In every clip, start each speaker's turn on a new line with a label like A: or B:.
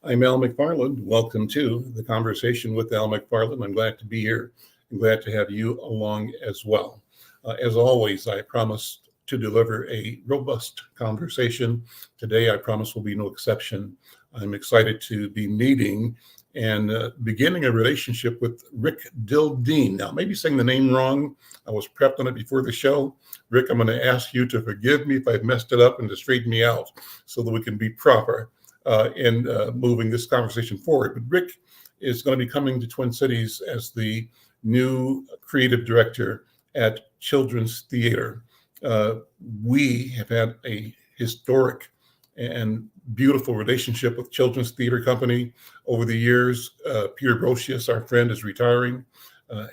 A: I'm Al McFarland. Welcome to the conversation with Al McFarland. I'm glad to be here and glad to have you along as well. As always, I promise to deliver a robust conversation. Today, I promise will be no exception. I'm excited to be meeting and beginning a relationship with Rick Dildine. Now, maybe saying the name wrong. I was prepped on it before the show. Rick, I'm going to ask you to forgive me if I've messed it up and to straighten me out so that we can be proper in moving this conversation forward. But Rick is going to be coming to Twin Cities as the new creative director at Children's Theater. We have had a historic and beautiful relationship with Children's Theater Company over the years. Peter Brocius, our friend, is retiring.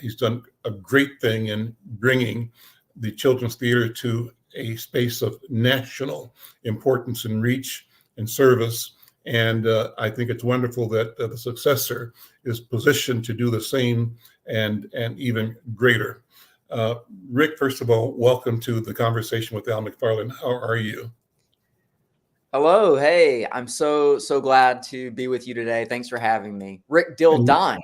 A: He's done a great thing in bringing the Children's Theater to a space of national importance and reach and service. And I think it's wonderful that the successor is positioned to do the same and even greater. Rick, first of all, welcome to the conversation with Al McFarland. How are you?
B: Hello. Hey, I'm so glad to be with you today. Thanks for having me. Rick Dildine.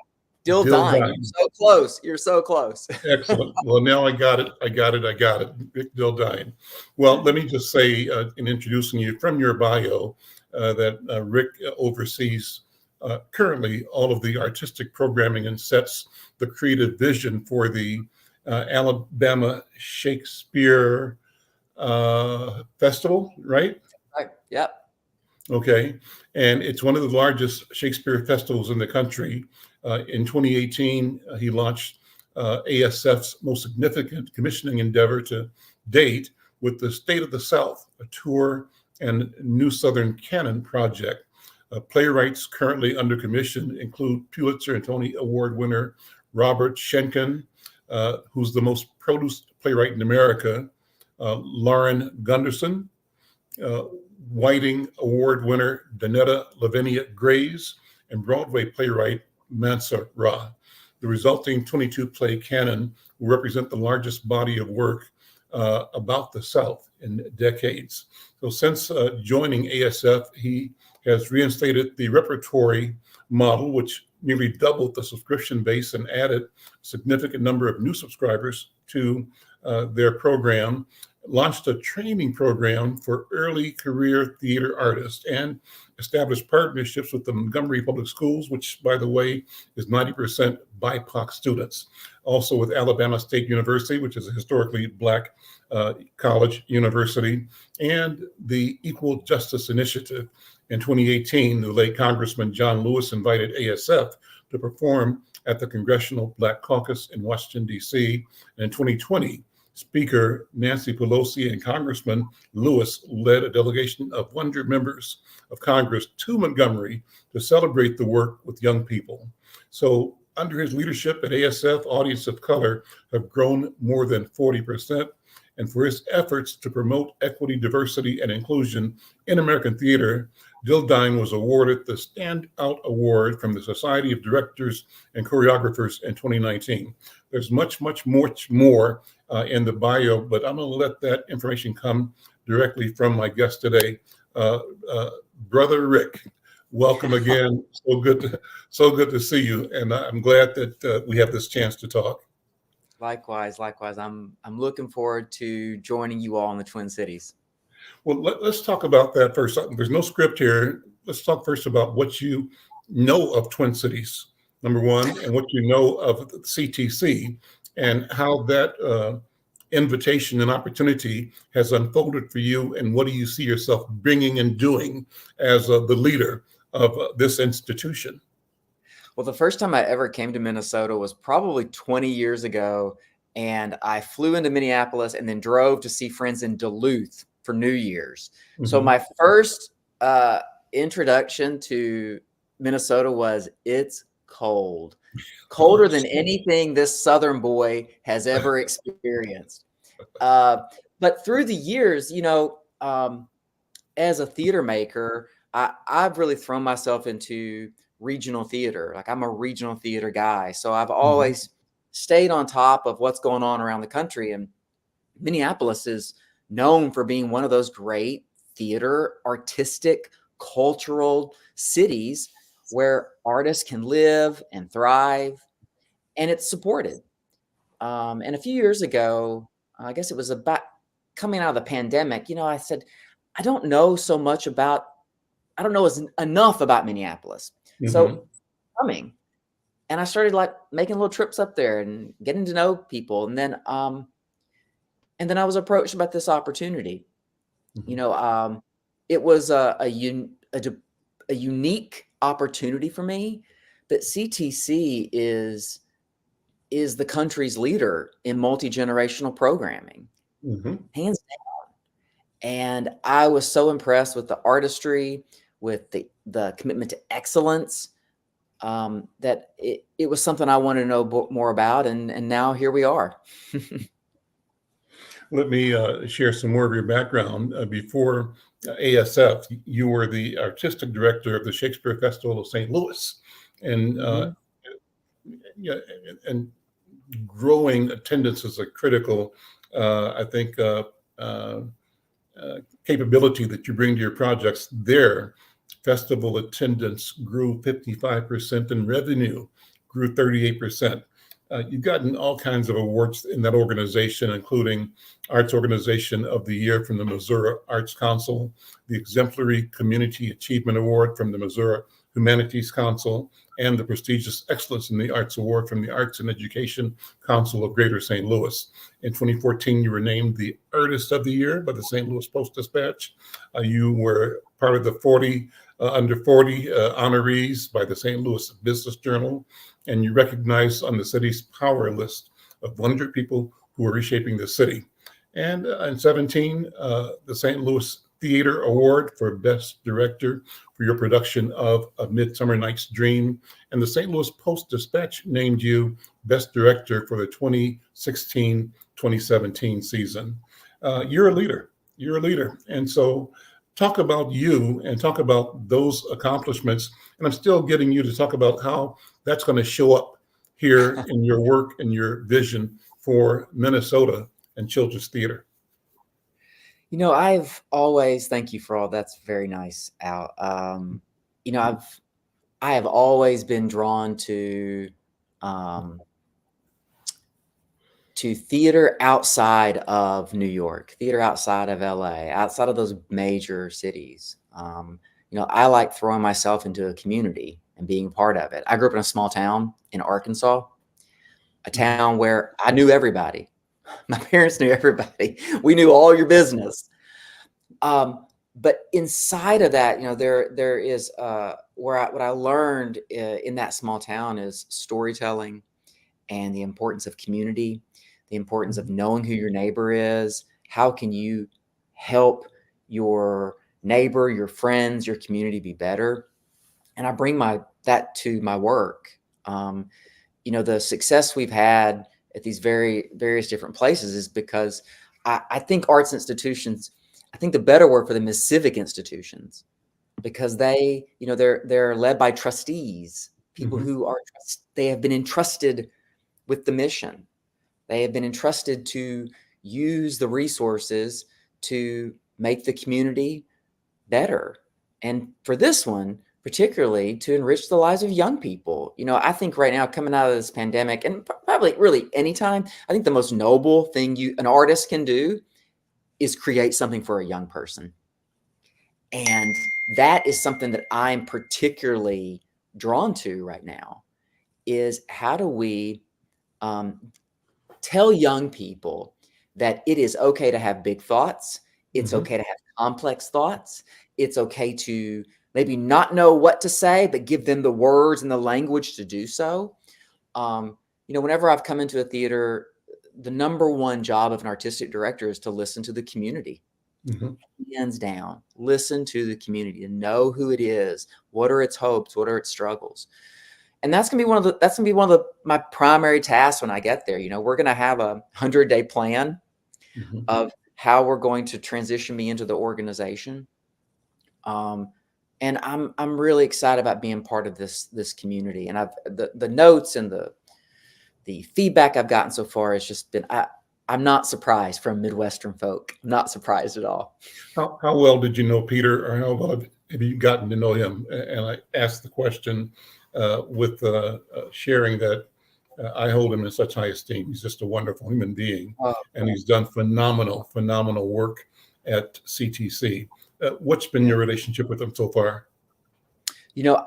B: Dildine. You're so close. You're so close.
A: Excellent. Well, now I got it. Rick Dildine. Well, let me just say in introducing you from your bio that Rick oversees currently all of the artistic programming and sets the creative vision for the Alabama Shakespeare Festival, right?
B: Right. Yep.
A: Okay. And it's one of the largest Shakespeare festivals in the country. In 2018, he launched ASF's most significant commissioning endeavor to date with the State of the South, a tour and new Southern Canon Project. Playwrights currently under commission include Pulitzer and Tony Award winner Robert Schenken, who's the most produced playwright in America, Lauren Gunderson, Whiting Award winner Danetta Lavinia Grays, and Broadway playwright Mansa Ra. The resulting 22-play canon will represent the largest body of work about the South in decades. So since joining ASF, he has reinstated the repertory model, which nearly doubled the subscription base and added a significant number of new subscribers to their program, launched a training program for early career theater artists, and established partnerships with the Montgomery Public Schools, which, by the way, is 90% BIPOC students. Also with Alabama State University, which is a historically Black college university, and the Equal Justice Initiative. In 2018, the late Congressman John Lewis invited ASF to perform at the Congressional Black Caucus in Washington, D.C. And in 2020, Speaker Nancy Pelosi and Congressman Lewis led a delegation of 100 members of Congress to Montgomery to celebrate the work with young people. So under his leadership at ASF, audience of color have grown more than 40%. And for his efforts to promote equity, diversity, and inclusion in American theater, Dildine was awarded the Standout Award from the Society of Directors and Choreographers in 2019. There's much more in the bio, but I'm going to let that information come directly from my guest today, Brother Rick. Welcome again. So good to see you, and I'm glad that we have this chance to talk.
B: Likewise. I'm looking forward to joining you all in the Twin Cities.
A: Well, let's talk about that first. There's no script here. Let's talk first about what you know of Twin Cities, number one, and what you know of CTC, and how that invitation and opportunity has unfolded for you, and what do you see yourself bringing and doing as the leader of this institution?
B: Well, the first time I ever came to Minnesota was probably 20 years ago, and I flew into Minneapolis and then drove to see friends in Duluth for New Year's. Mm-hmm. So my first introduction to Minnesota was it's cold, colder than anything this Southern boy has ever experienced. But through the years, as a theater maker, I've really thrown myself into regional theater. Like, I'm a regional theater guy. So I've always stayed on top of what's going on around the country. And Minneapolis is known for being one of those great theater, artistic cultural cities where artists can live and thrive, and it's supported. And a few years ago, I guess it was about coming out of the pandemic, I said, I don't know enough about Minneapolis. So coming, and I started like making little trips up there and getting to know people. And then I was approached about this opportunity. It was a unique opportunity for me, but CTC is the country's leader in multi-generational programming, hands down. And I was so impressed with the artistry, with the commitment to excellence, that it was something I wanted to know more about. And now here we are.
A: Let me share some more of your background. Before ASF, you were the artistic director of the Shakespeare Festival of St. Louis, and yeah, and growing attendance is a critical, I think, capability that you bring to your projects. There, festival attendance grew 55% and revenue grew 38%. You've gotten all kinds of awards in that organization, including Arts Organization of the Year from the Missouri Arts Council, the Exemplary Community Achievement Award from the Missouri Humanities Council, and the prestigious Excellence in the Arts Award from the Arts and Education Council of Greater St. Louis. In 2014, you were named the Artist of the Year by the St. Louis Post-Dispatch. You were part of the under 40 honorees by the St. Louis Business Journal, and you recognized on the city's power list of 100 people who are reshaping the city. And in 17, the St. Louis Theater Award for Best Director for your production of A Midsummer Night's Dream. And the St. Louis Post-Dispatch named you Best Director for the 2016-2017 season. You're a leader. You're a leader. And so talk about you and talk about those accomplishments. And I'm still getting you to talk about how that's going to show up here in your work and your vision for Minnesota and children's theater.
B: Thank you for all that's very nice, Al. I have always been drawn to theater outside of New York, theater outside of LA, outside of those major cities. I like throwing myself into a community and being part of it. I grew up in a small town in Arkansas, a town where I knew everybody. My parents knew everybody. We knew all your business. But inside of that, there is what I learned in that small town is storytelling and the importance of community, the importance of knowing who your neighbor is. How can you help your neighbor, your friends, your community be better? And I bring that to my work. The success we've had at these various different places is because I think arts institutions, I think the better word for them is civic institutions, because they're led by trustees, people who they have been entrusted with the mission. They have been entrusted to use the resources to make the community better. And for this one, particularly to enrich the lives of young people. I think right now, coming out of this pandemic, and probably really anytime, I think the most noble thing an artist can do is create something for a young person. And that is something that I'm particularly drawn to right now, is how do we tell young people that it is okay to have big thoughts. It's okay to have complex thoughts. It's okay to maybe not know what to say, but give them the words and the language to do so. Whenever I've come into a theater, the number one job of an artistic director is to listen to the community. Hands down, listen to the community and know who it is. What are its hopes? What are its struggles? And that's gonna be one of my primary tasks when I get there. We're gonna have a 100-day plan of how we're going to transition me into the organization. And I'm really excited about being part of this community. And the notes and the feedback I've gotten so far has just been, I'm not surprised from Midwestern folk. I'm not surprised at all.
A: How well did you know Peter, or how well have you gotten to know him? And I asked the question with sharing that I hold him in such high esteem. He's just a wonderful human being,
B: Oh,
A: and he's done phenomenal work at CTC. What's been
B: yeah.
A: your relationship with him so far?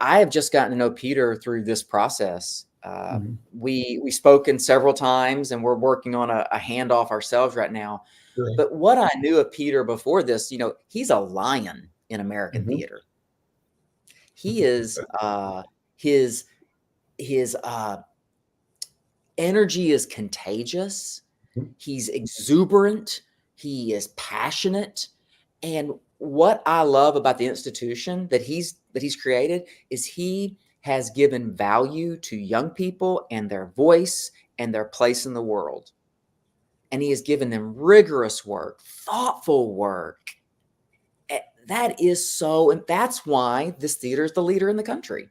B: I have just gotten to know Peter through this process.
A: Mm-hmm.
B: We've spoken several times, and we're working on a handoff ourselves right now.
A: Sure.
B: But what I knew of Peter before this, he's a lion in American
A: Mm-hmm.
B: theater. He is his energy is contagious. He's exuberant. He is passionate. And what I love about the institution that he's created is he has given value to young people and their voice and their place in the world. And he has given them rigorous work, thoughtful work. That is so, and that's why this theater is the leader in the country,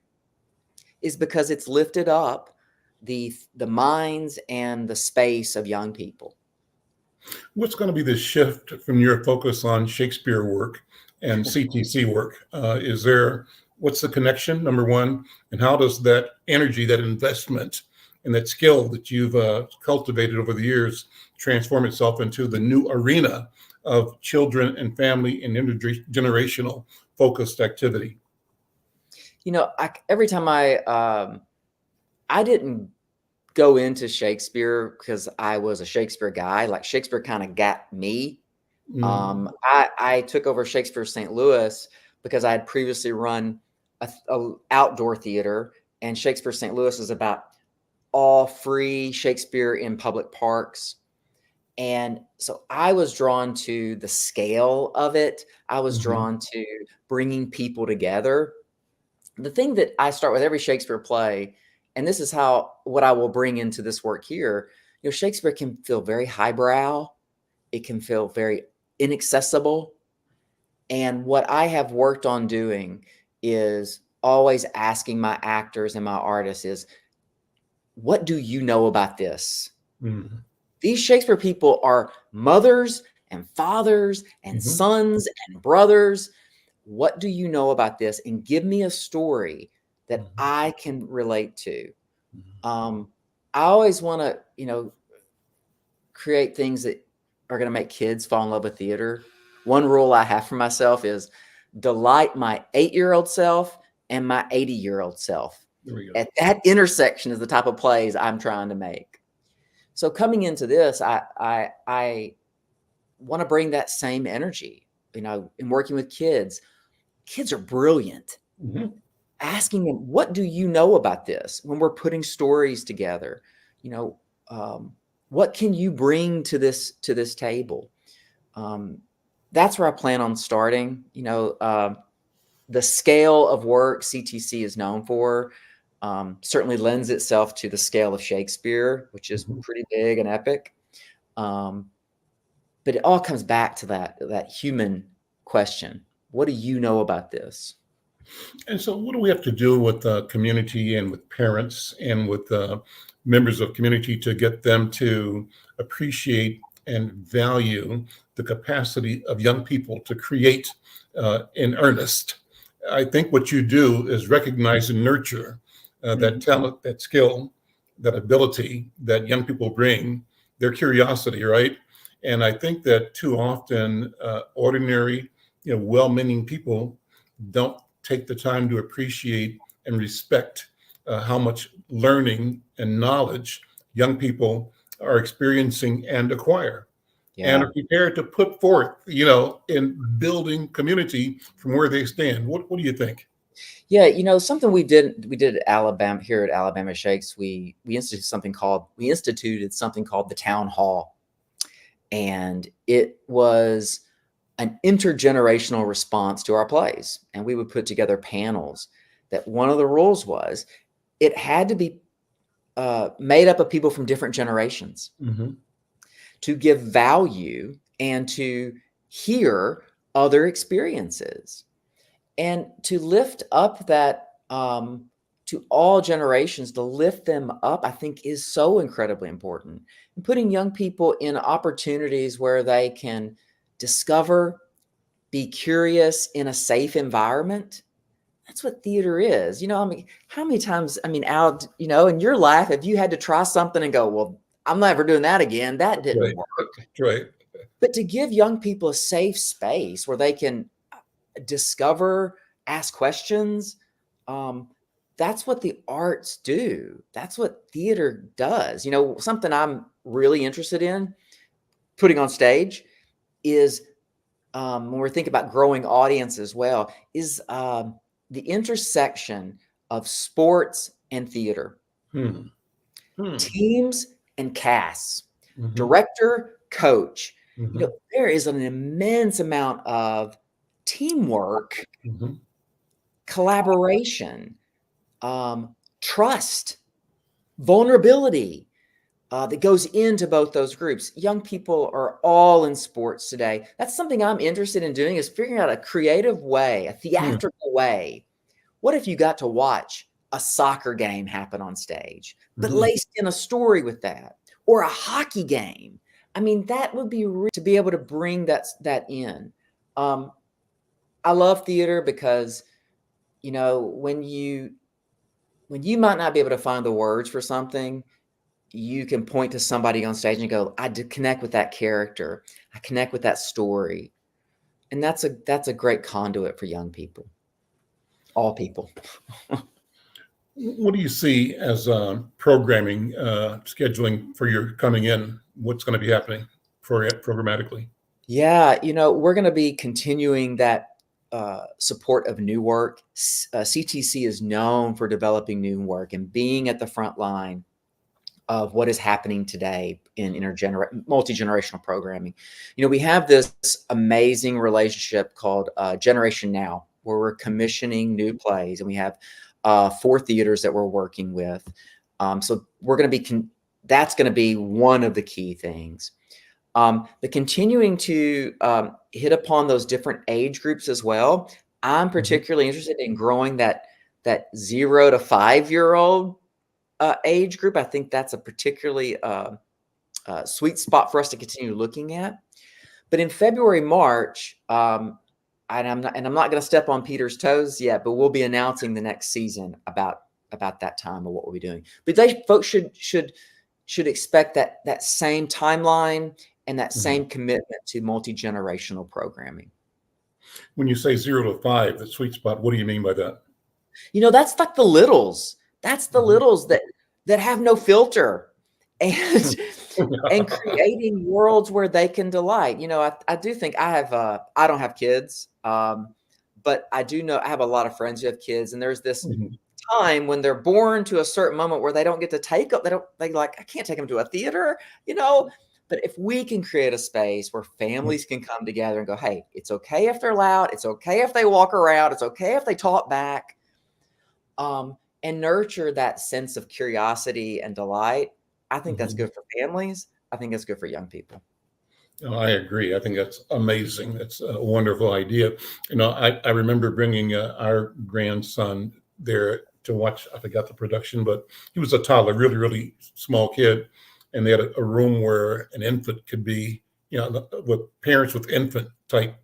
B: is because it's lifted up the minds and the space of young people.
A: What's going to be the shift from your focus on Shakespeare work and CTC work? What's the connection, number one, and how does that energy, that investment, and that skill that you've cultivated over the years transform itself into the new arena of children and family and intergenerational focused activity?
B: Every time I didn't go into Shakespeare because I was a Shakespeare guy. Like, Shakespeare kind of got me.
A: Mm-hmm.
B: I took over Shakespeare St. Louis because I had previously run a outdoor theater, and Shakespeare St. Louis is about all free Shakespeare in public parks. And so I was drawn to the scale of it. I was drawn to bringing people together. The thing that I start with every Shakespeare play, and this is what I will bring into this work here, Shakespeare can feel very highbrow. It can feel very inaccessible. And what I have worked on doing is always asking my actors and my artists is, what do you know about this?
A: Mm-hmm.
B: These Shakespeare people are mothers and fathers and
A: Mm-hmm.
B: sons and brothers. What do you know about this? And give me a story that I can relate to. I always want to, create things that are going to make kids fall in love with theater. One rule I have for myself is delight my 8-year-old self and my 80-year-old self.
A: There we go.
B: At that intersection is the type of plays I'm trying to make. So coming into this, I want to bring that same energy, in working with kids. Kids are brilliant.
A: Mm-hmm.
B: Asking them, what do you know about this? When we're putting stories together, what can you bring to this table? That's where I plan on starting. The scale of work CTC is known for certainly lends itself to the scale of Shakespeare, which is pretty big and epic. But it all comes back to that human question. What do you know about this?
A: And so what do we have to do with the community and with parents and with members of community to get them to appreciate and value the capacity of young people to create in earnest? I think what you do is recognize and nurture that talent, that skill, that ability that young people bring, their curiosity, right? And I think that too often ordinary, well-meaning people don't take the time to appreciate and respect how much learning and knowledge young people are experiencing and acquire, and are prepared to put forth, in building community from where they stand. What do you think?
B: Yeah, something we did at Alabama, here at Alabama Shakes, we instituted something called the town hall. And it was an intergenerational response to our plays. And we would put together panels that one of the rules was it had to be made up of people from different generations to give value and to hear other experiences and to lift up that to all generations, to lift them up, I think is so incredibly important. And putting young people in opportunities where they can discover be curious in a safe environment. That's what theater is. You know, I mean, how many times, I mean, out, you know, in your life, if you had to try something and go, well, I'm never doing that again, that didn't
A: Right.
B: work.
A: Right.
B: But to give young people a safe space where they can discover, ask questions, that's what the arts do. That's what theater does. You know, something I'm really interested in putting on stage is when we're thinking about growing audience as well, is the intersection of sports and theater,
A: Hmm. Hmm.
B: teams and casts,
A: Mm-hmm.
B: director, coach. You
A: Mm-hmm.
B: know, there is an immense amount of teamwork,
A: Mm-hmm.
B: collaboration, trust, vulnerability that goes into both those groups. Young people are all in sports today. That's something I'm interested in doing, is figuring out a creative way, a
A: Hmm.
B: theatrical way. What if you got to watch a soccer game happen on stage, but
A: Mm-hmm.
B: laced in a story with that, or a hockey game? I mean, that would be to be able to bring that in. I love theater because, you know, when you might not be able to find the words for something, you can point to somebody on stage and go, I did connect with that character. I connect with that story. And that's a great conduit for young people, all people.
A: What do you see as programming, scheduling for your coming in? What's going to be happening for it programmatically?
B: Yeah, you know, we're going to be continuing that support of new work. CTC is known for developing new work and being at the front line of what is happening today in multi-generational programming. You know, we have this amazing relationship called Generation Now, where we're commissioning new plays, and we have 4 theaters that we're working with. So we're going to be that's going to be one of the key things. The continuing to hit upon those different age groups as well. I'm
A: Mm-hmm.
B: particularly interested in growing that 0 to 5-year-old age group. I think that's a particularly sweet spot for us to continue looking at. But in February, March, and I'm not going to step on Peter's toes yet, but we'll be announcing the next season about that time of what we'll be doing. But folks should expect that same timeline and that
A: Mm-hmm.
B: same commitment to multi-generational programming.
A: When you say 0 to 5, the sweet spot, what do you mean by that?
B: You know, that's like the littles. That's the
A: Mm-hmm.
B: littles that have no filter, and creating worlds where they can delight. You know, I do think I don't have kids, but I do know I have a lot of friends who have kids, and there's this
A: Mm-hmm.
B: time when they're born to a certain moment where they don't get to take up. They like, I can't take them to a theater, you know. But if we can create a space where families can come together and go, hey, it's okay if they're loud, it's okay if they walk around, it's okay if they talk back, and nurture that sense of curiosity and delight, I think that's
A: Mm-hmm.
B: good for families. I think it's good for young people.
A: Oh, I agree. I think that's amazing. That's a wonderful idea. You know, I remember bringing our grandson there to watch. I forgot the production, but he was a toddler, really, really small kid, and they had a room where an infant could be, you know, with parents with infant type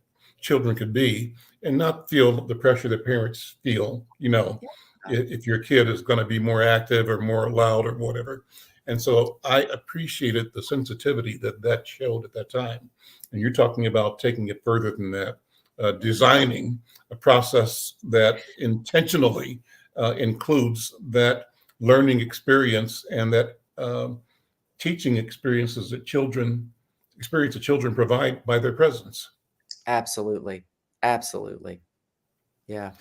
A: children could be, and not feel the pressure that parents feel. You know,
B: Yeah.
A: if your kid is going to be more active or more loud or whatever. And so I appreciated the sensitivity that showed at that time. And you're talking about taking it further than that, designing a process that intentionally includes that learning experience and that teaching experiences that children provide by their presence.
B: Absolutely. Absolutely. Yeah.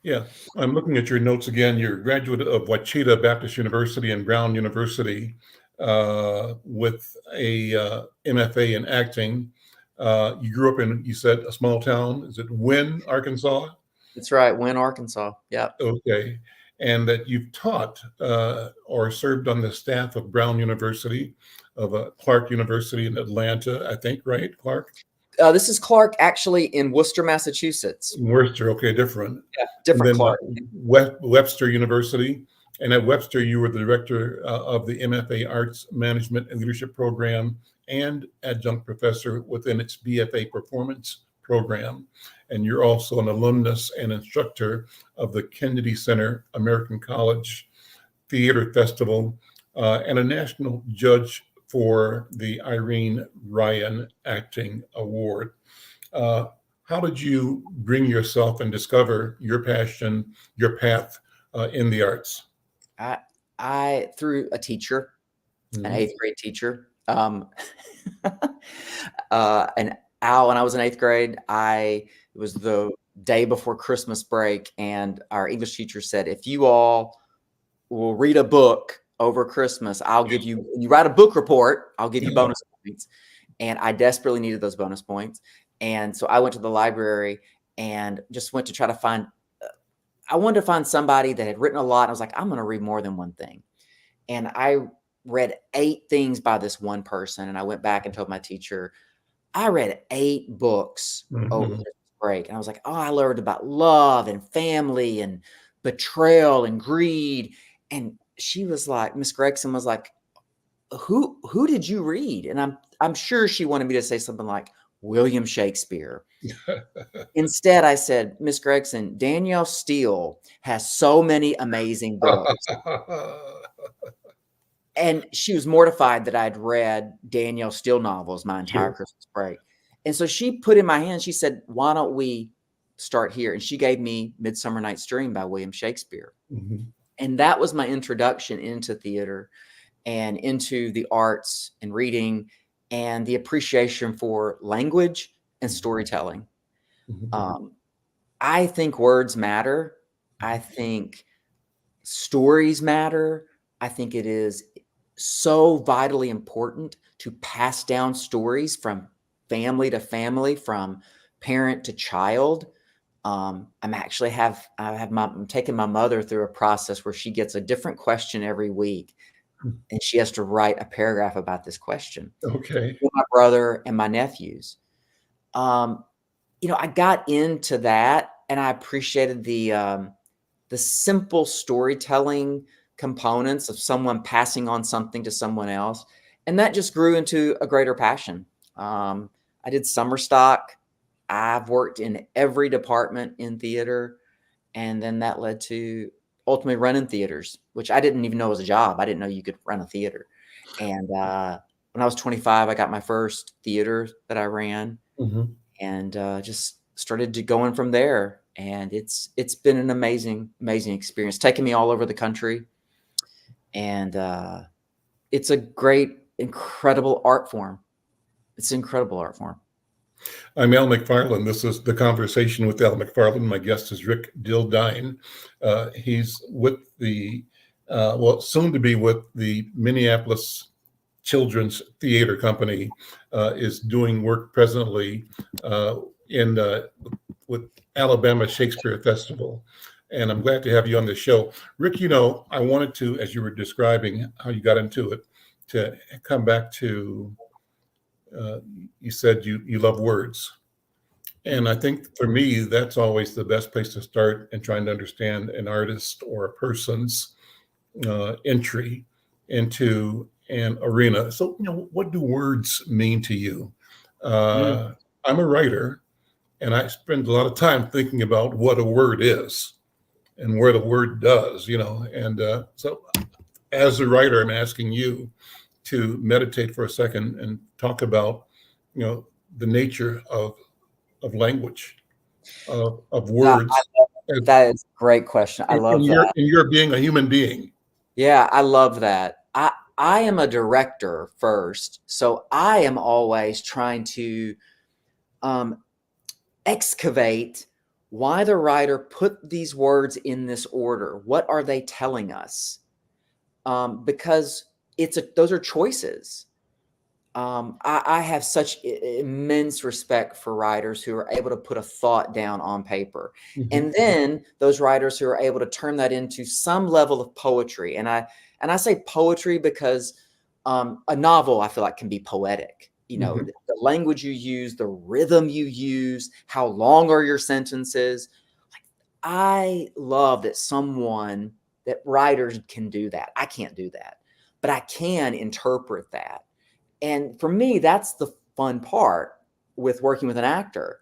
A: Yeah, I'm looking at your notes again. You're a graduate of Wachita Baptist University and Brown University with a MFA in acting. You grew up in, you said, a small town. Is it Wynne, Arkansas?
B: That's right. Wynne, Arkansas. Yeah.
A: Okay. And that you've taught or served on the staff of Brown University, of Clark University in Atlanta, I think, right, Clark?
B: This is Clark, actually, in Worcester, Massachusetts.
A: Worcester, okay, different.
B: Yeah,
A: And
B: different
A: then
B: Clark.
A: Webster University. And at Webster, you were the director of the MFA Arts Management and Leadership Program and adjunct professor within its BFA Performance program. And you're also an alumnus and instructor of the Kennedy Center American College Theater Festival, and a national judge for the Irene Ryan Acting Award. How did you bring yourself and discover your passion, your path in the arts?
B: I through a teacher, an
A: Mhm.
B: 8th grade teacher. And Al, when I was in 8th grade, it was the day before Christmas break, and our English teacher said, if you all will read a book over Christmas, I'll give you, when you write a book report, I'll give you bonus points. And I desperately needed those bonus points. And so I went to the library and just went to try to find, I wanted to find somebody that had written a lot. I was like, I'm going to read more than one thing. And I read 8 things by this one person. And I went back and told my teacher, I read 8 books over
A: Mhm.
B: the break. And I was like, oh, I learned about love and family and betrayal and greed. And she was like, Miss Gregson was like, who did you read? And I'm sure she wanted me to say something like William Shakespeare. Instead, I said, Miss Gregson, Danielle Steele has so many amazing books. And she was mortified that I'd read Danielle Steele novels my entire
A: Sure.
B: Christmas break. And so she put in my hand, she said, why don't we start here? And she gave me Midsummer Night's Dream by William Shakespeare.
A: Mhm.
B: And that was my introduction into theater and into the arts and reading and the appreciation for language and storytelling.
A: Mhm.
B: I think words matter. I think stories matter. I think it is so vitally important to pass down stories from family to family, from parent to child. I'm taking my mother through a process where she gets a different question every week, and she has to write a paragraph about this question.
A: Okay.
B: With my brother and my nephews. Um, I got into that, and I appreciated the simple storytelling components of someone passing on something to someone else. And that just grew into a greater passion. I did summer stock. I've worked in every department in theater. And then that led to ultimately running theaters, which I didn't even know was a job. I didn't know you could run a theater. And when I was 25, I got my first theater that I ran,
A: Mhm.
B: and just started to going from there. And it's been an amazing experience, taking me all over the country. And it's a great, incredible art form. It's an incredible art form.
A: I'm Al McFarland. This is The Conversation with Al McFarland. My guest is Rick Dildine. He's with soon to be with the Minneapolis Children's Theater Company, is doing work presently in with Alabama Shakespeare Festival. And I'm glad to have you on the show. Rick, I wanted to, as you were describing how you got into it, to come back to, uh, you said you love words. And I think for me, that's always the best place to start in trying to understand an artist or a person's entry into an arena. So, what do words mean to you?
B: Mm.
A: I'm a writer, and I spend a lot of time thinking about what a word is and what a word does, And so, as a writer, I'm asking you to meditate for a second and talk about, the nature of language, of
B: Yeah,
A: words, as
B: that is a great question. I
A: in
B: love
A: your
B: that.
A: in your being a human being.
B: Yeah, I love that. I am a director first, so I am always trying to um, excavate why the writer put these words in this order. What are they telling us? Because those are choices. I have such immense respect for writers who are able to put a thought down on paper,
A: Mhm.
B: and then those writers who are able to turn that into some level of poetry. And I say poetry because a novel, I feel like, can be poetic.
A: Mhm.
B: The language you use, the rhythm you use, how long are your sentences. I love that writers can do that. I can't do that, but I can interpret that. And for me, that's the fun part with working with an actor.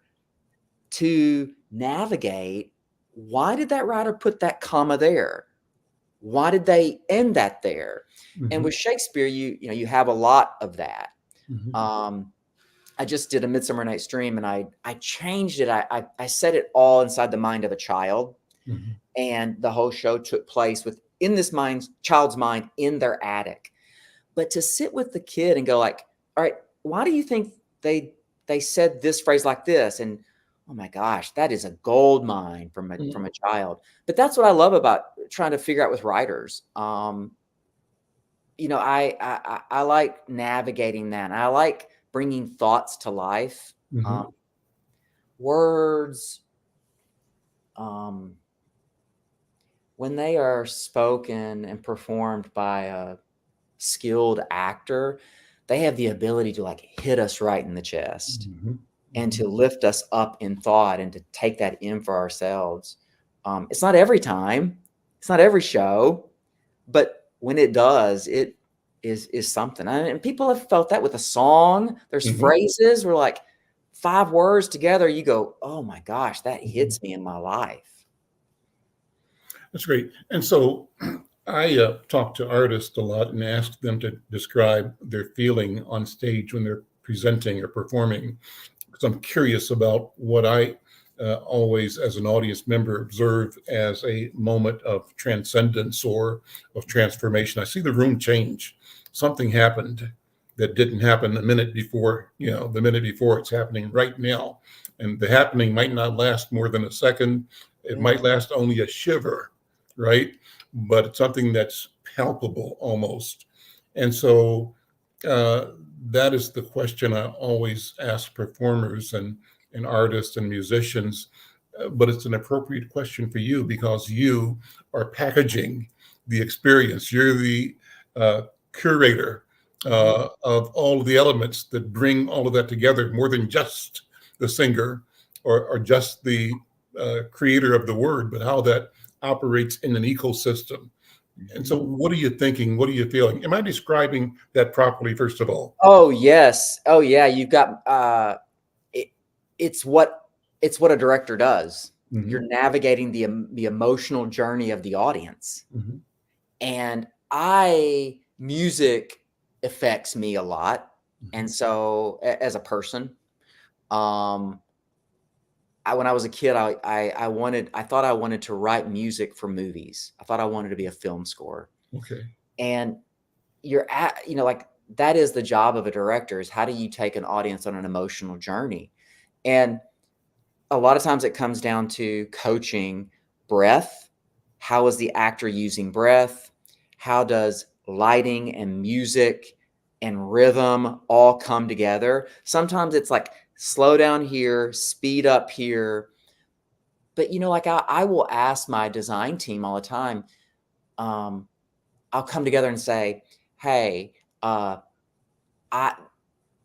B: to navigate, why did that writer put that comma there? Why did they end that there? And with Shakespeare, you have a lot of that. I just did a Midsummer Night's Dream, and I changed it. I set it all inside the mind of a child, and the whole show took place within this child's mind in their attic. But to sit with the kid and go like, all right, why do you think they said this phrase like this? And oh my gosh, that is a gold mine from a child. But that's what I love about trying to figure out with writers. I like navigating that. I like bringing thoughts to life. Words, when they are spoken and performed by a skilled actor, they have the ability to like hit us right in the chest and to lift us up in thought and to take that in for ourselves. It's not every time, it's not every show, but when it does, it is something. And people have felt that with a song. There's phrases where like 5 words together, you go, oh my gosh, that hits me in my life.
A: That's great. And so I talk to artists a lot and ask them to describe their feeling on stage when they're presenting or performing, because I'm curious about what I always, as an audience member, observe as a moment of transcendence or of transformation. I see the room change. Something happened that didn't happen a minute before, the minute before. It's happening right now. And the happening might not last more than a second. It might last only a shiver, right? But it's something that's palpable almost. And so that is the question I always ask performers and artists and musicians. But it's an appropriate question for you because you are packaging the experience. You're the curator of all of the elements that bring all of that together, more than just the singer or just the creator of the word, but how that operates in an ecosystem. And so what are you thinking? What are you feeling? Am I describing that properly, first of all?
B: Oh, yes. Oh, yeah. You've got it's what a director does. You're navigating the emotional journey of the audience. And music affects me a lot. And so as a person, when I was a kid, I thought I wanted to write music for movies. I thought I wanted to be a film scorer.
A: Okay.
B: And like that is the job of a director, is how do you take an audience on an emotional journey? And a lot of times it comes down to coaching breath. How is the actor using breath? How does lighting and music and rhythm all come together? Sometimes it's like slow down here, speed up here. But, like I will ask my design team all the time, I'll come together and say, hey,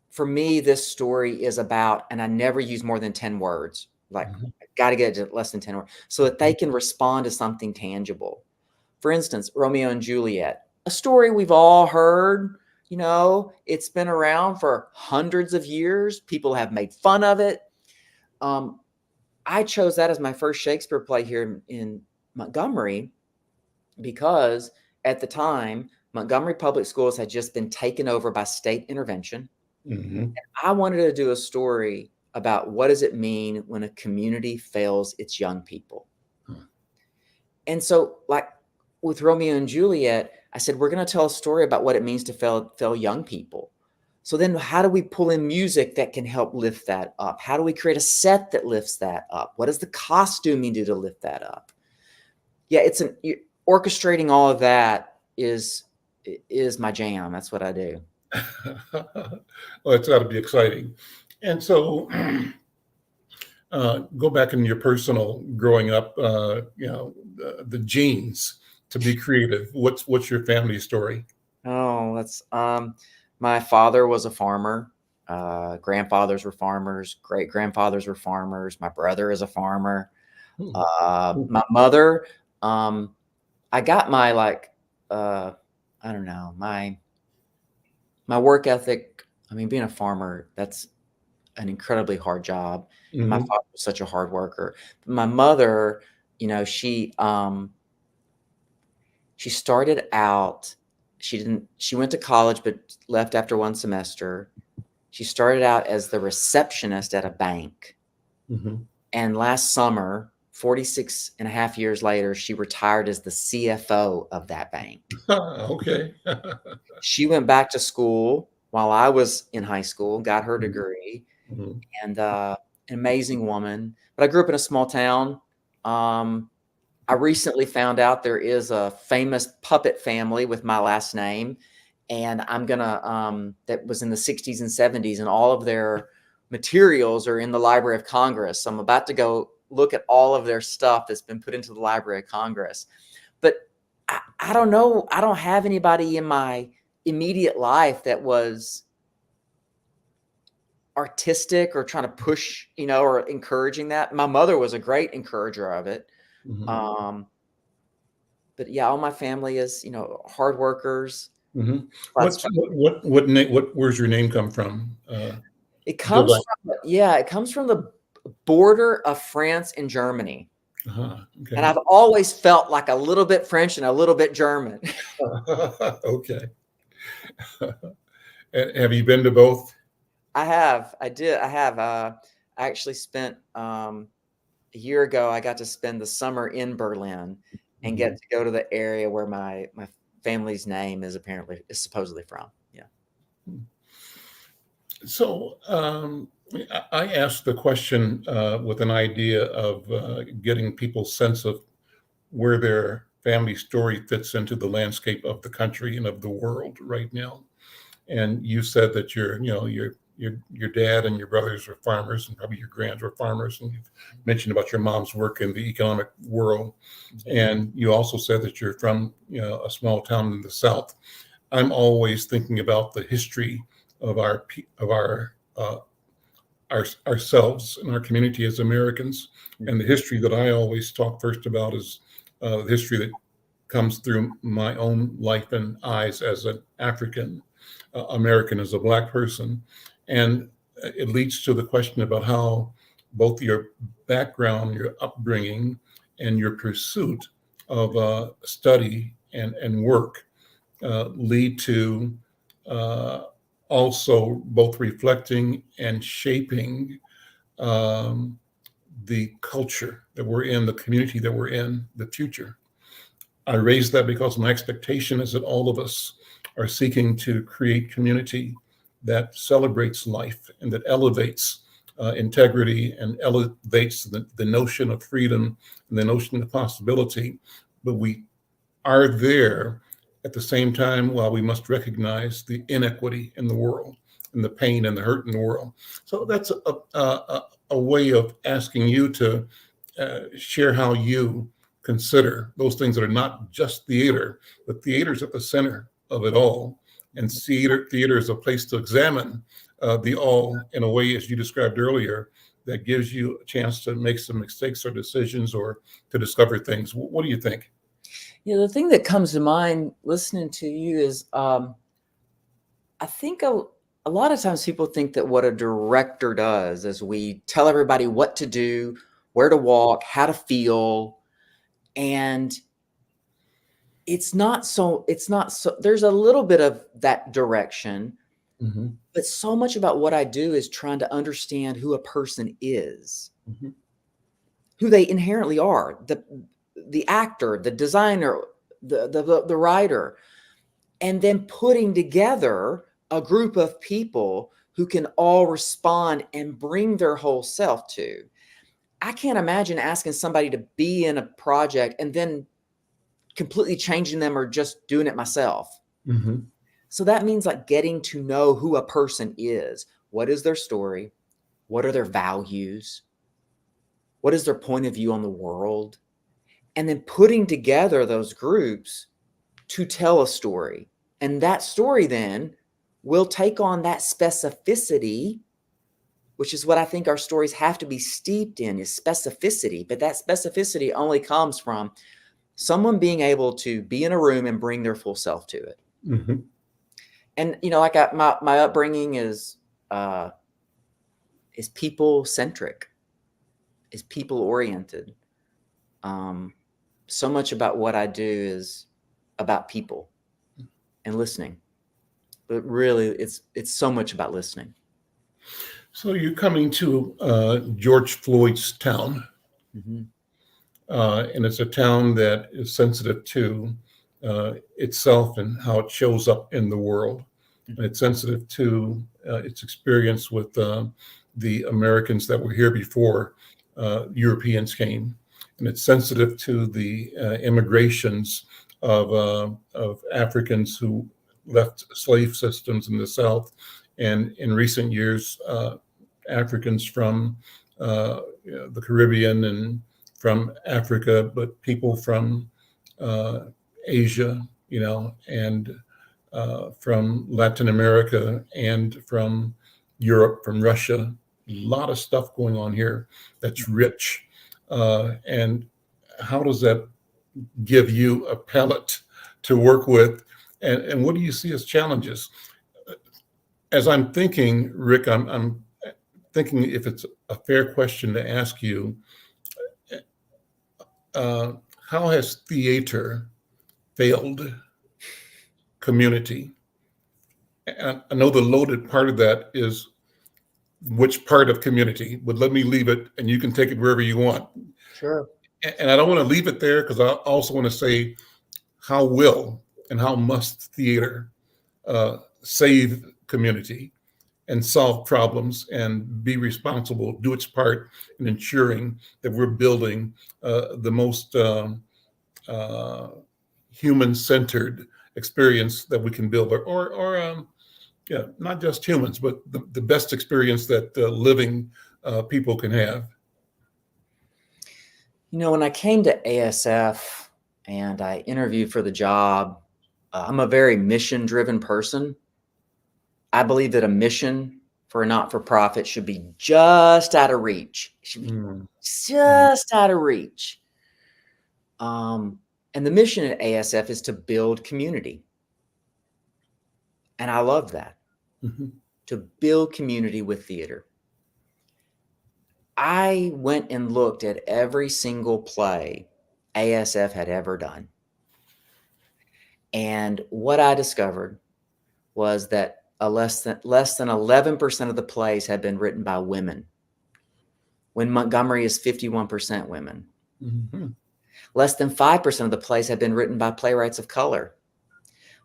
B: for me, this story is about, and I never use more than 10 words. Like, I got to get it to less than 10 words so that they can respond to something tangible. For instance, Romeo and Juliet, a story we've all heard. It's been around for hundreds of years. People have made fun of it. I chose that as my first Shakespeare play here in Montgomery because at the time, Montgomery Public Schools had just been taken over by state intervention. And I wanted to do a story about what does it mean when a community fails its young people. And so, like with Romeo and Juliet, I said, we're going to tell a story about what it means to fail young people. So then how do we pull in music that can help lift that up? How do we create a set that lifts that up? What does the costuming do to lift that up? Yeah, orchestrating all of that is my jam. That's what I do.
A: Well, it's got to be exciting. And so go back in your personal growing up, the genes to be creative. What's your family story?
B: Oh, that's my father was a farmer. Grandfathers were farmers. Great grandfathers were farmers. My brother is a farmer. My mother, I got my I don't know, my work ethic. I mean, being a farmer, an incredibly hard job. And my
A: Mm-hmm.
B: father was such a hard worker. My mother, you know, she started out, she went to college, but left after one semester. She started out as the receptionist at a bank.
A: Mm-hmm.
B: And last summer, 46 and a half years later, she retired as the CFO of that bank.
A: Okay.
B: She went back to school while I was in high school, got her degree,
A: Mm-hmm.
B: and an amazing woman. But I grew up in a small town. I recently found out there is a famous puppet family with my last name, and I'm gonna that was in the 60s and 70s, and all of their materials are in the Library of Congress. So I'm about to go look at all of their stuff that's been put into the Library of Congress. But I don't know. I don't have anybody in my immediate life that was artistic or trying to push, you know, or encouraging that. My mother was a great encourager of it.
A: Mm-hmm.
B: But yeah, all my family is, you know, hard workers.
A: Mm-hmm.
B: That's
A: Where's your name come from?
B: it comes
A: Dildine.
B: from, yeah, it comes from the border of France and Germany.
A: Okay.
B: And I've always felt like a little bit French and a little bit German.
A: Okay. Have you been to both?
B: I have. I did. I have. I actually spent a year ago. I got to spend the summer in Berlin and get to go to the area where my family's name is supposedly from. Yeah.
A: So I asked the question with an idea of getting people's sense of where their family story fits into the landscape of the country and of the world right now. And you said that your dad and your brothers were farmers, and probably your grands were farmers, and you've mentioned about your mom's work in the economic world. And you also said that you're from a small town in the South. I'm always thinking about the history of ourselves and our community as Americans, and the history that I always talk first about is the history that comes through my own life and eyes as an African American, as a Black person. And it leads to the question about how both your background, your upbringing, and your pursuit of study and work lead to also both reflecting and shaping the culture that we're in, the community that we're in, the future. I raise that because my expectation is that all of us are seeking to create community that celebrates life and that elevates integrity and elevates the notion of freedom and the notion of possibility. But we are there at the same time while we must recognize the inequity in the world and the pain and the hurt in the world. So that's a way of asking you to share how you consider those things that are not just theater, but theater's at the center of it all. And theater is a place to examine the all in a way, as you described earlier, that gives you a chance to make some mistakes or decisions or to discover things. What do you think?
B: Yeah, the thing that comes to mind listening to you is I think a lot of times people think that what a director does is we tell everybody what to do, where to walk, how to feel, and it's not so there's a little bit of that direction,
A: Mm-hmm.
B: but so much about what I do is trying to understand who a person is,
A: Mm-hmm.
B: who they inherently are, the actor, the designer, the writer, and then putting together a group of people who can all respond and bring their whole self to. I can't imagine asking somebody to be in a project and then completely changing them or just doing it myself.
A: Mm-hmm.
B: So that means like getting to know who a person is. What is their story? What are their values? What is their point of view on the world? And then putting together those groups to tell a story. And that story then will take on that specificity, which is what I think our stories have to be steeped in, is specificity. But that specificity only comes from someone being able to be in a room and bring their full self to it.
A: Mm-hmm.
B: And, you know, like my upbringing is is people centric, is people oriented. So much about what I do is about people and listening, but really it's so much about listening.
A: So you're coming to George Floyd's town, and it's a town that is sensitive to itself and how it shows up in the world. And it's sensitive to its experience with the Americans that were here before Europeans came. And it's sensitive to the immigrations of Africans who left slave systems in the South. And in recent years, Africans from the Caribbean and from Africa, but people from Asia, and from Latin America and from Europe, from Russia. A lot of stuff going on here that's rich. And how does that give you a palette to work with? And what do you see as challenges? As I'm thinking, Rick, I'm thinking if it's a fair question to ask you, how has theater failed community? And I know the loaded part of that is which part of community, but let me leave it and you can take it wherever you want.
B: Sure.
A: And I don't want to leave it there because I also want to say how will and how must theater save community and solve problems and be responsible, do its part in ensuring that we're building the most human-centered experience that we can build, or not just humans, but the best experience that living people can have.
B: When I came to ASF and I interviewed for the job, I'm a very mission-driven person. I believe that a mission for a not-for-profit should be just out of reach. It should be just out of reach. And the mission at ASF is to build community. And I love that, to build community with theater. I went and looked at every single play ASF had ever done. And what I discovered was that less than 11% of the plays had been written by women, when Montgomery is 51% women. Less than 5% of the plays had been written by playwrights of color,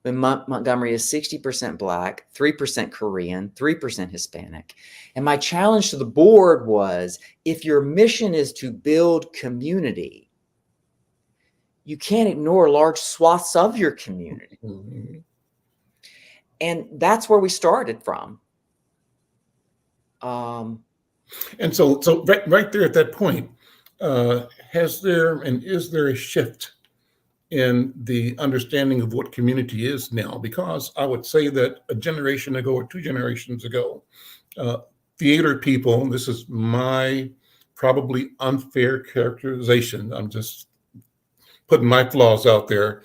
B: when Montgomery is 60% Black, 3% Korean, 3% Hispanic. And my challenge to the board was, if your mission is to build community, you can't ignore large swaths of your community. And that's where we started from.
A: And so right there at that point, has there and is there a shift in the understanding of what community is now? Because I would say that a generation ago or 2 generations ago, theater people, and this is my probably unfair characterization, I'm just putting my flaws out there,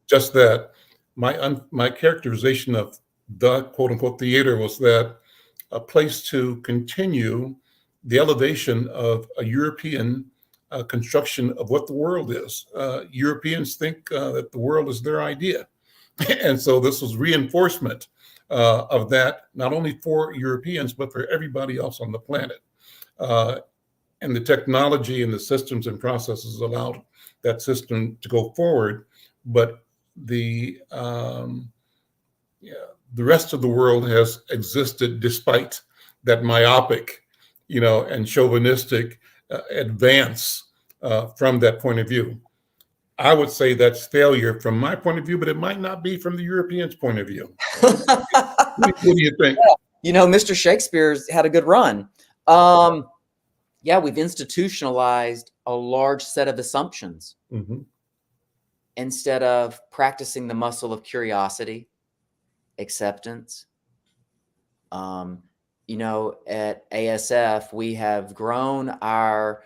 A: just that my characterization of the quote unquote theater was that a place to continue the elevation of a European construction of what the world is. Europeans think that the world is their idea. And so this was reinforcement of that, not only for Europeans, but for everybody else on the planet. And the technology and the systems and processes allowed that system to go forward. But the rest of the world has existed despite that myopic, and chauvinistic advance from that point of view. I would say that's failure from my point of view, but it might not be from the Europeans' point of view. What do you think?
B: Mr. Shakespeare's had a good run. We've institutionalized a large set of assumptions instead of practicing the muscle of curiosity, acceptance. At ASF, we have grown our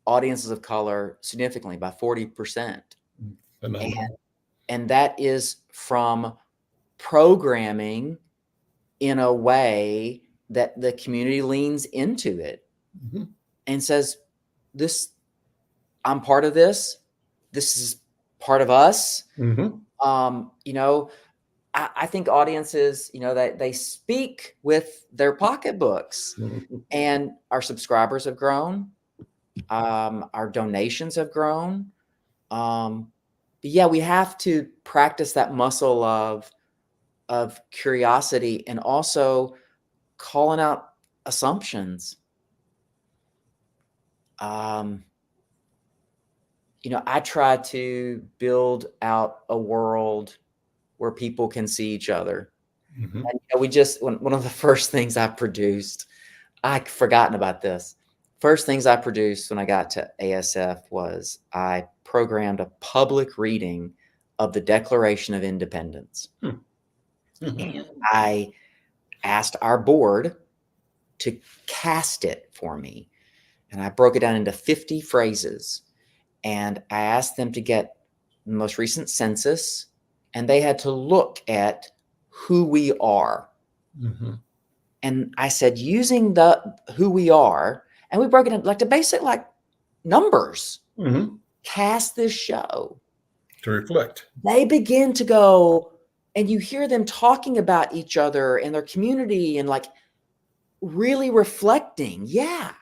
B: audiences of color significantly by 40%. And that is from programming in a way that the community leans into it and says, this, I'm part of this. This is part of us. You know, I think audiences, you know, that they speak with their pocketbooks, and our subscribers have grown. Our donations have grown. But yeah, we have to practice that muscle of curiosity and also calling out assumptions. You know, I try to build out a world where people can see each other. And, you know, we just, one of the first things I produced, I'd forgotten about this. First things I produced when I got to ASF was I programmed a public reading of the Declaration of Independence. And I asked our board to cast it for me. And I broke it down into 50 phrases. And I asked them to get the most recent census, and they had to look at who we are. And I said, using the who we are, and we broke it into like the basic like numbers, cast this show.
A: To reflect.
B: They begin to go, and you hear them talking about each other and their community and like really reflecting. Yeah.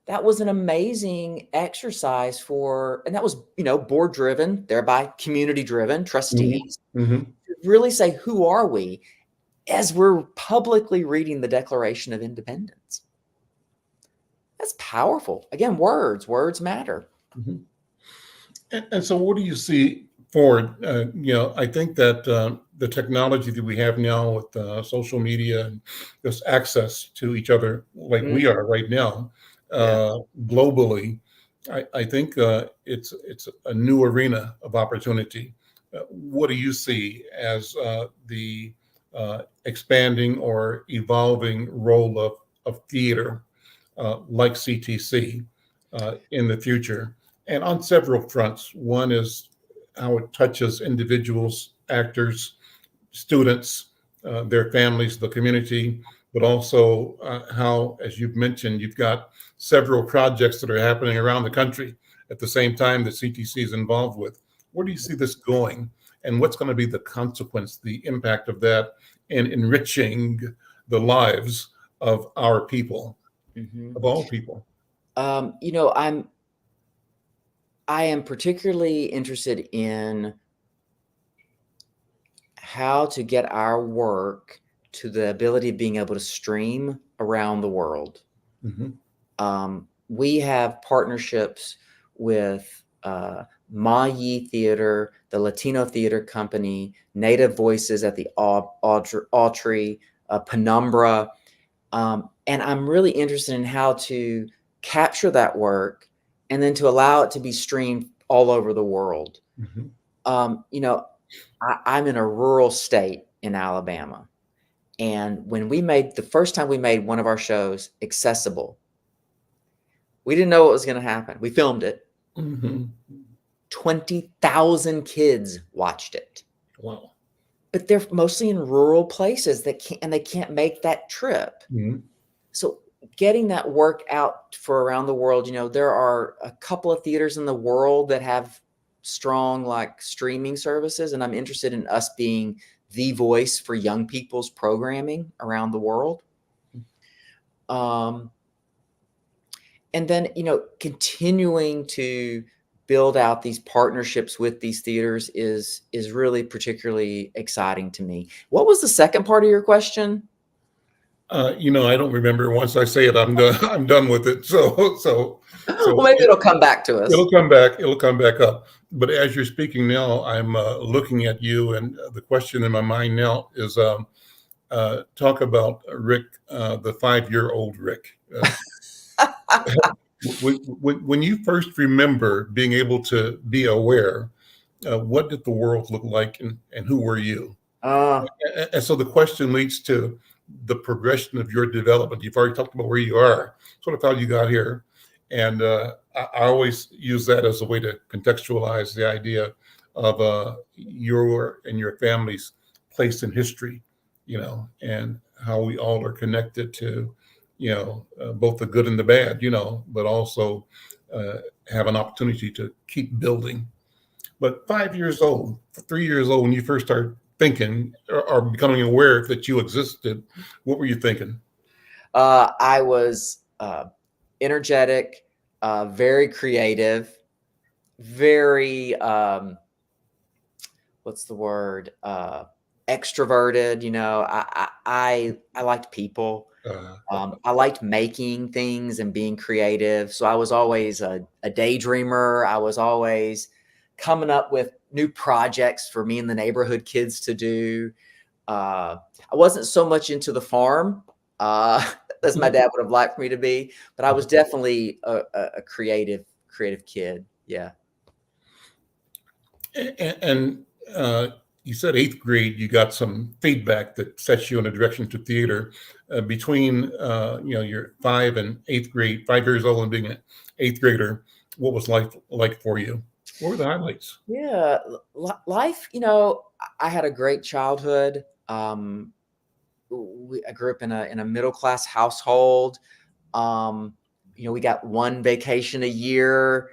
B: That was an amazing exercise and that was, you know, board driven, thereby community driven, trustees. Really say, who are we as we're publicly reading the Declaration of Independence? That's powerful. Again, words matter.
A: And so what do you see forward? You know, I think that the technology that we have now with social media and this access to each other like we are right now, globally, I think it's a new arena of opportunity. What do you see as the expanding or evolving role of theater like CTC in the future? And on several fronts. One is how it touches individuals, actors, students, their families, the community, but also how, as you've mentioned, you've got several projects that are happening around the country at the same time that CTC is involved with. Where do you see this going? And what's going to be the consequence, the impact of that in enriching the lives of our people, of all people?
B: You know, I am particularly interested in how to get our work to the ability of being able to stream around the world. We have partnerships with Mayi Theater, the Latino Theater Company, Native Voices at the Autry, Penumbra. And I'm really interested in how to capture that work and then to allow it to be streamed all over the world. You know, I'm in a rural state in Alabama. And when the first time we made one of our shows accessible, we didn't know what was going to happen. We filmed it. 20,000 kids watched it.
A: Wow.
B: But they're mostly in rural places they can't make that trip. So getting that work out for around the world, you know, there are a couple of theaters in the world that have strong like streaming services, and I'm interested in us being the voice for young people's programming around the world. And then, you know, continuing to build out these partnerships with these theaters is really particularly exciting to me. What was the second part of your question?
A: You know, I don't remember. Once I say it, I'm done. I'm done with it. So
B: Well, maybe it'll come back to us.
A: It'll come back. It'll come back up. But as you're speaking now, I'm looking at you, and the question in my mind now is, talk about Rick, the 5-year-old Rick. When you first remember being able to be aware, what did the world look like, and who were you? And so the question leads to the progression of your development. You've already talked about where you are, sort of how you got here. And I always use that as a way to contextualize the idea of your and your family's place in history, you know, and how we all are connected to, both the good and the bad, but also have an opportunity to keep building. But 5 years old, 3 years old, when you first start thinking or becoming aware that you existed, what were you thinking?
B: I was energetic, very creative, very what's the word? Extroverted. I liked people. I liked making things and being creative. So I was always a daydreamer. I was always coming up with new projects for me and the neighborhood kids to do. I wasn't so much into the farm as my dad would have liked for me to be, but I was definitely a creative kid. Yeah.
A: And you said eighth grade, you got some feedback that sets you in a direction to theater. Between your 5 years old and being an eighth grader, what was life like for you? What were the highlights?
B: Yeah, life. I had a great childhood. I grew up in a middle class household. We got one vacation a year.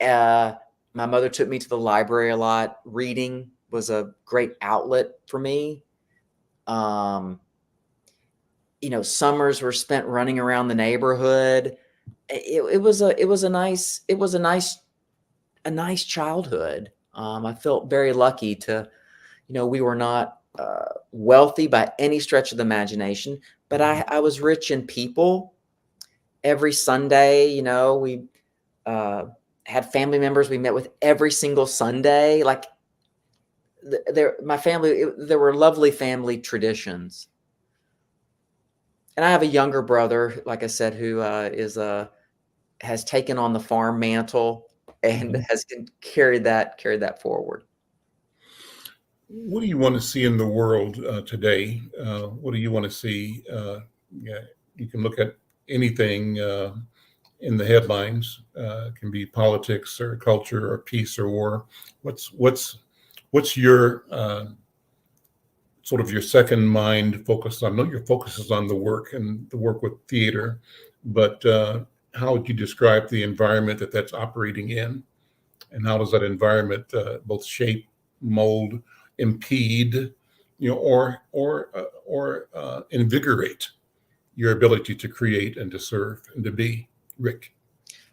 B: My mother took me to the library a lot. Reading was a great outlet for me. Summers were spent running around the neighborhood. It was a nice childhood. I felt very lucky to, we were not wealthy by any stretch of the imagination, but I was rich in people. Every Sunday, we had family members we met with every single Sunday. Like my family, there were lovely family traditions. And I have a younger brother, like I said, who has taken on the farm mantle and has carried that forward.
A: What do you want to see in the world today? What do you want to see? You can look at anything in the headlines. It can be politics or culture or peace or war. What's your sort of your second mind focus on? I know your focus is on the work and the work with theater, but how would you describe the environment that's operating in? And how does that environment both shape, mold, impede, or invigorate your ability to create and to serve and to be? Rick?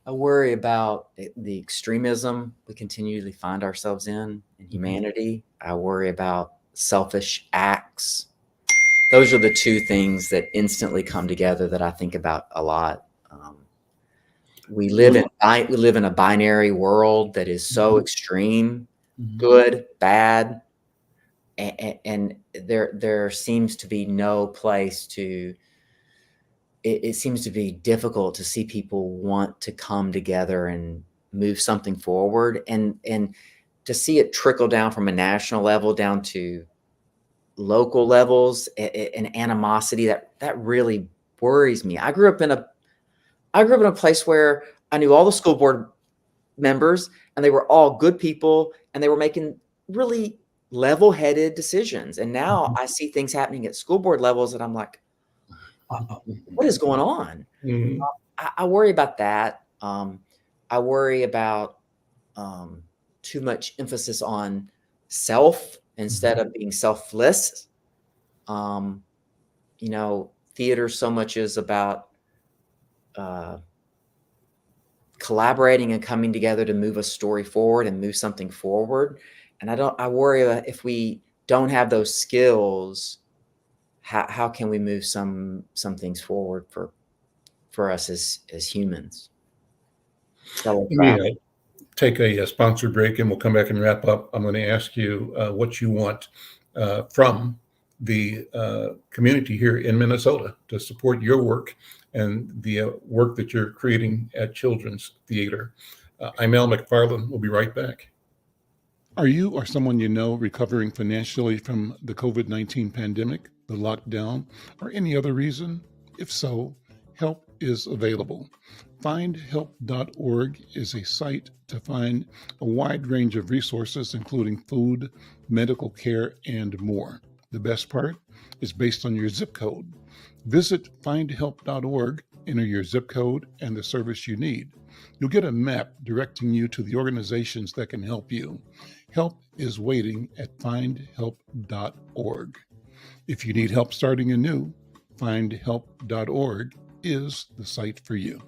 B: I worry about the extremism we continually find ourselves in humanity. I worry about selfish acts. Those are the two things that instantly come together that I think about a lot. We live in a binary world that is so extreme, good, bad, and there seems to be no place to. It seems to be difficult to see people want to come together and move something forward, and to see it trickle down from a national level down to local levels, an animosity that really worries me. I grew up in a place where I knew all the school board members, and they were all good people, and they were making really level-headed decisions. And now I see things happening at school board levels that I'm like, what is going on?
A: Mm-hmm.
B: I worry about that. I worry about too much emphasis on self instead of being selfless. Theater so much is about collaborating and coming together to move a story forward and move something forward. And I worry that if we don't have those skills, how can we move some things forward for us as humans?
A: Yeah. Take a sponsored break and we'll come back and wrap up. I'm going to ask you what you want from the community here in Minnesota to support your work and the work that you're creating at Children's Theater. I'm Al McFarland. We'll be right back. Are you or someone you know recovering financially from the COVID-19 pandemic, the lockdown, or any other reason? If so, help is available. Findhelp.org is a site to find a wide range of resources, including food, medical care, and more. The best part is based on your zip code. Visit findhelp.org, enter your zip code and the service you need. You'll get a map directing you to the organizations that can help you. Help is waiting at findhelp.org. If you need help starting anew, findhelp.org is the site for you.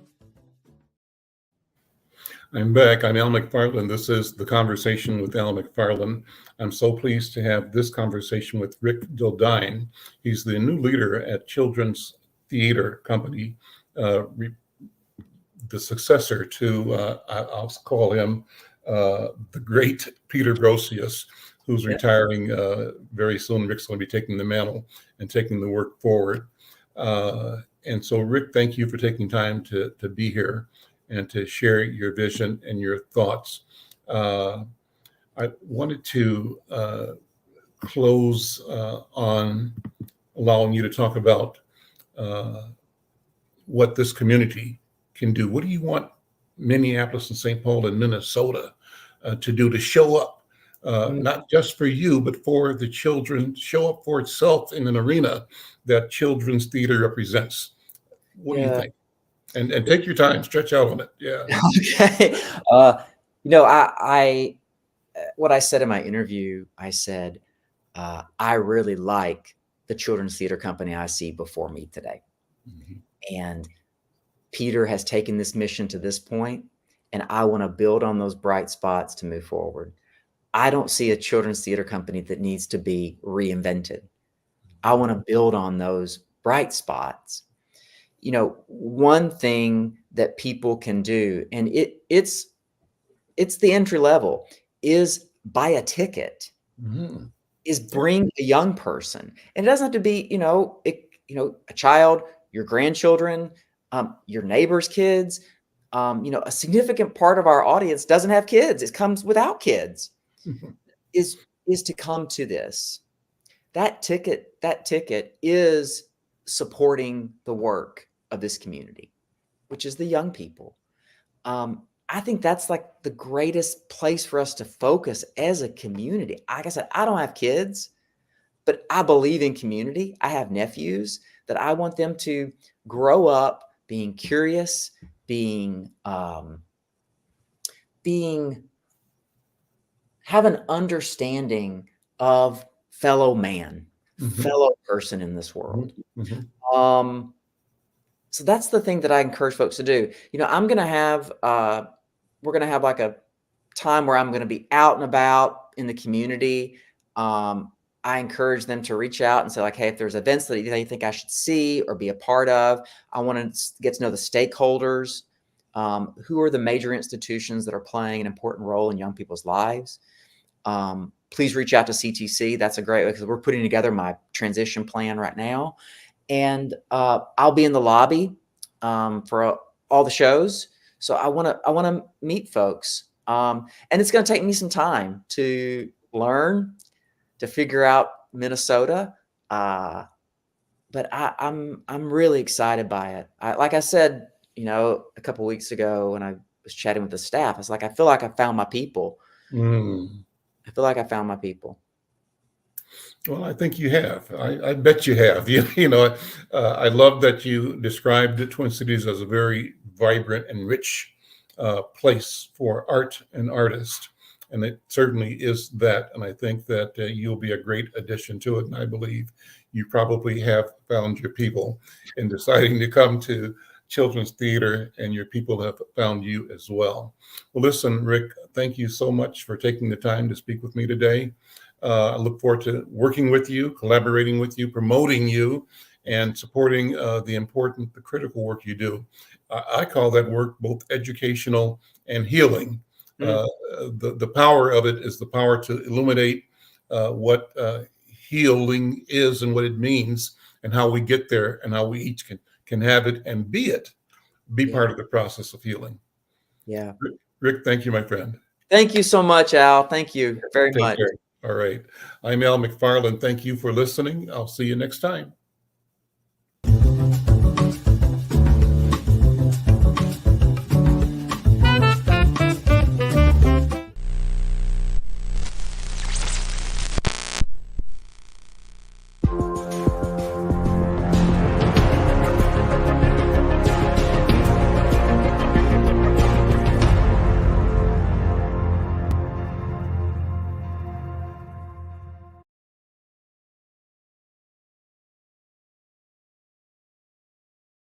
A: I'm back. I'm Al McFarland. This is The Conversation with Al McFarland. I'm so pleased to have this conversation with Rick Dildine. He's the new leader at Children's Theater Company, the successor to, I'll call him the great Peter Brosius, who's retiring very soon. Rick's going to be taking the mantle and taking the work forward. And so, Rick, thank you for taking time to be here and to share your vision and your thoughts. I wanted to close on allowing you to talk about what this community can do. What do you want Minneapolis and St. Paul and Minnesota to do to show up, not just for you, but for the children, show up for itself in an arena that children's theater represents? What do you think? And take your time, stretch out on it. Yeah.
B: Okay. What I said in my interview, I said, I really like the Children's Theater Company I see before me today. Mm-hmm. And Peter has taken this mission to this point, and I want to build on those bright spots to move forward. I don't see a children's theater company that needs to be reinvented. I want to build on those bright spots. One thing that people can do, and it's the entry level, is buy a ticket, is bring a young person. And it doesn't have to be, a child, your grandchildren, your neighbor's kids. A significant part of our audience doesn't have kids. It comes without kids. Is to come to this. That ticket is supporting the work of this community, which is the young people. I think that's like the greatest place for us to focus as a community. Like I said, I don't have kids, but I believe in community. I have nephews that I want them to grow up being curious, have an understanding of fellow man, fellow person in this world. So that's the thing that I encourage folks to do. We're going to have like a time where I'm going to be out and about in the community. I encourage them to reach out and say, like, hey, if there's events that you think I should see or be a part of, I want to get to know the stakeholders. Who are the major institutions that are playing an important role in young people's lives? Please reach out to CTC. That's a great way, because we're putting together my transition plan right now. And I'll be in the lobby for all the shows. So I want to meet folks. And it's going to take me some time to learn, to figure out Minnesota. But I'm really excited by it. Like I said, a couple of weeks ago when I was chatting with the staff, it's like, I feel like I found my people. I feel like I found my people.
A: Well, I think you have. I bet you have. I love that you described the Twin Cities as a very vibrant and rich place for art and artists. And it certainly is that. And I think that you'll be a great addition to it. And I believe you probably have found your people in deciding to come to Children's Theater, and your people have found you as well. Well, listen, Rick, thank you so much for taking the time to speak with me today. I look forward to working with you, collaborating with you, promoting you, and supporting the critical work you do. I call that work both educational and healing. The power of it is the power to illuminate what healing is and what it means, and how we get there, and how we each can have it and be part of the process of healing.
B: Yeah.
A: Rick, thank you, my friend.
B: Thank you so much, Al. Thank you very much.
A: Take care. All right. I'm Al McFarland. Thank you for listening. I'll see you next time.